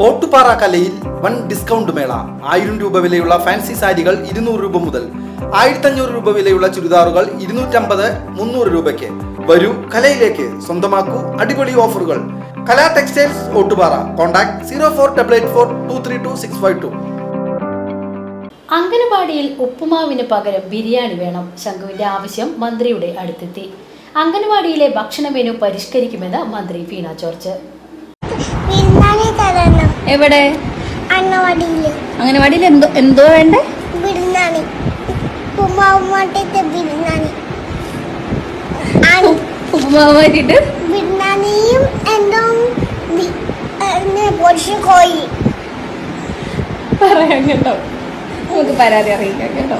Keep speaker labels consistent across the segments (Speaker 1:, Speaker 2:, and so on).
Speaker 1: ഓട്ടുപാറ കലയിൽ വൻ ഡിസ്കൗണ്ട് മേള. 1000 രൂപ വിലയുള്ള ഫാൻസി സാരികൾ 200 രൂപ മുതൽ, 1500 രൂപ വിലയുള്ള ചുരിദാറുകൾ 250-300 രൂപയ്ക്ക്. വരൂ കലയിലേക്ക്, സ്വന്തമാക്കൂ അടിപൊളി ഓഫറുകൾ. കല ടെക്സ്റ്റൈൽസ് ഓട്ടുപാറ. കോൺടാക്ട് 04884232
Speaker 2: അംഗനവാടിയിൽ ഉപ്പുമാവിന് പകരം ബിരിയാണി വേണം. ശംഖുവിന്റെ ആവശ്യം മന്ത്രിയുടെ അടുത്തെത്തി. അംഗനവാടിയിലെ ഭക്ഷണ മെനു പരിഷ്കരിക്കുമെന്ന് മന്ത്രി വീണ ജോർജ്.
Speaker 3: എവിടെ? അംഗനവാടിയിൽ എന്തോ വേണ്ടേ? ഉപ്പുമാവ് മാറ്റിട്ട് പറയാം കേട്ടോ, നമുക്ക് പരാതി അറിയിക്കാം കേട്ടോ.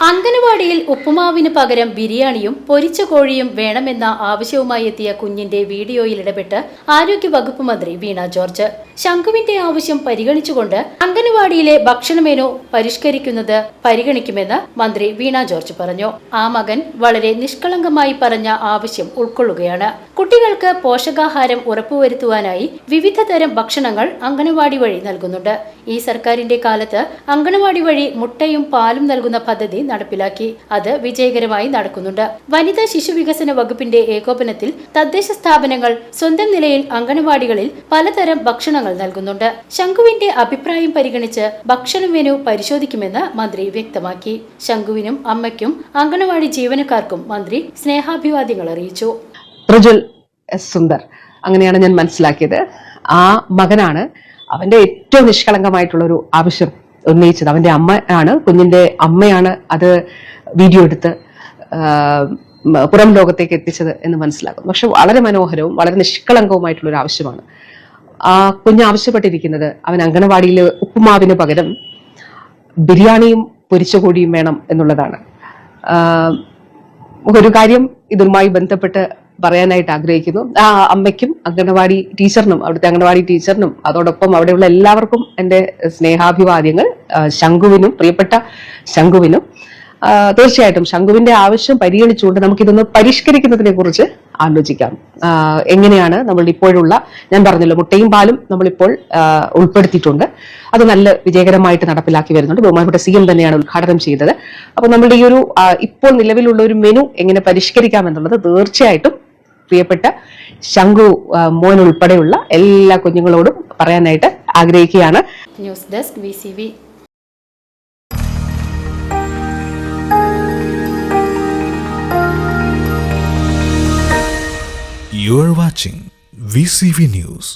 Speaker 2: അംഗനവാടിയിൽ ഉപ്പുമാവിന് പകരം ബിരിയാണിയും പൊരിച്ച കോഴിയും വേണമെന്ന ആവശ്യവുമായി എത്തിയ കുഞ്ഞിന്റെ വീഡിയോയിൽ ഇടപെട്ട് ആരോഗ്യവകുപ്പ് മന്ത്രി വീണ ജോർജ്. ശംഖുവിന്റെ ആവശ്യം പരിഗണിച്ചുകൊണ്ട് അംഗനവാടിയിലെ ഭക്ഷണ മെനു പരിഷ്കരിക്കുന്നത് പരിഗണിക്കുമെന്ന് മന്ത്രി വീണ ജോർജ് പറഞ്ഞു. ആ മകൻ വളരെ നിഷ്കളങ്കമായി പറഞ്ഞ ആവശ്യം ഉൾക്കൊള്ളുകയാണ്. കുട്ടികൾക്ക് പോഷകാഹാരം ഉറപ്പുവരുത്തുവാനായി വിവിധ തരം ഭക്ഷണങ്ങൾ അംഗനവാടി വഴി നൽകുന്നുണ്ട്. ഈ സർക്കാരിന്റെ കാലത്ത് അംഗനവാടി വഴി മുട്ടയും പാലും നൽകുന്ന പദ്ധതി നടപ്പിലാക്കി. അത് വിജയകരമായി നടക്കുന്നുണ്ട്. വനിതാ ശിശു വികസന വകുപ്പിന്റെ ഏകോപനത്തിൽ തദ്ദേശ സ്ഥാപനങ്ങൾ സ്വന്തം നിലയിൽ അംഗനവാടികളിൽ പലതരം ഭക്ഷണങ്ങൾ നൽകുന്നുണ്ട്. ശംഖുവിന്റെ അഭിപ്രായം പരിഗണിച്ച് ഭക്ഷണ മെനു പരിശോധിക്കുമെന്ന് മന്ത്രി വ്യക്തമാക്കി. ശംഖുവിനും അമ്മയ്ക്കും അംഗനവാടി ജീവനക്കാർക്കും മന്ത്രി സ്നേഹാഭിവാദ്യങ്ങൾ അറിയിച്ചു.
Speaker 4: പ്രജ്വൽ സുന്ദർ, അങ്ങനെയാണ് ഞാൻ മനസ്സിലാക്കിയത്. ആ മകനാണ് അവന്റെ ഏറ്റവും നിഷ്കളങ്കമായിട്ടുള്ള ഒരു ആവശ്യം ഉന്നയിച്ചത്. അവന്റെ അമ്മ ആണ്, കുഞ്ഞിന്റെ അമ്മയാണ് അത് വീഡിയോ എടുത്ത് പുറം ലോകത്തേക്ക് എത്തിച്ചത് എന്ന് മനസ്സിലാക്കുന്നു. പക്ഷെ വളരെ മനോഹരവും വളരെ നിഷ്കളങ്കവുമായിട്ടുള്ള ഒരു ആവശ്യമാണ്. ആ കുഞ്ഞ് ആവശ്യപ്പെട്ടിരിക്കുന്നത് അവൻ അംഗനവാടിയിൽ ഉപ്പുമാവിന് പകരം ബിരിയാണിയും പൊരിച്ച കോഴിയും വേണം എന്നുള്ളതാണ്. ഒരു കാര്യം ഇതുമായി ബന്ധപ്പെട്ട് പറയാനായിട്ട് ആഗ്രഹിക്കുന്നു. ആ അമ്മയ്ക്കും അംഗനവാടി ടീച്ചറിനും അവിടുത്തെ അംഗനവാടി ടീച്ചറിനും അതോടൊപ്പം അവിടെയുള്ള എല്ലാവർക്കും എൻ്റെ സ്നേഹാഭിവാദ്യങ്ങൾ. ശംഖുവിനും, പ്രിയപ്പെട്ട ശംഖുവിനും തീർച്ചയായിട്ടും ശംഖുവിന്റെ ആവശ്യം പരിഗണിച്ചുകൊണ്ട് നമുക്കിതൊന്ന് പരിഷ്കരിക്കുന്നതിനെ കുറിച്ച് ആലോചിക്കാം. എങ്ങനെയാണ് നമ്മൾ ഇപ്പോഴുള്ള, ഞാൻ പറഞ്ഞല്ലോ, മുട്ടയും പാലും നമ്മളിപ്പോൾ ഉൾപ്പെടുത്തിയിട്ടുണ്ട്. അത് നല്ല വിജയകരമായിട്ട് നടപ്പിലാക്കി വരുന്നുണ്ട്. ബഹുമാനപ്പെട്ട CM തന്നെയാണ് ഉദ്ഘാടനം ചെയ്തത്. അപ്പൊ നമ്മളുടെ ഈ ഒരു ഇപ്പോൾ നിലവിലുള്ള ഒരു മെനു എങ്ങനെ പരിഷ്കരിക്കാം എന്നുള്ളത് തീർച്ചയായിട്ടും പ്രിയപ്പെട്ട ശംഖു മോൻ ഉൾപ്പെടെയുള്ള എല്ലാ കുഞ്ഞുങ്ങളോടും പറയാനായിട്ട് ആഗ്രഹിക്കുകയാണ്.
Speaker 2: News desk VCV.
Speaker 5: You are watching VCV News.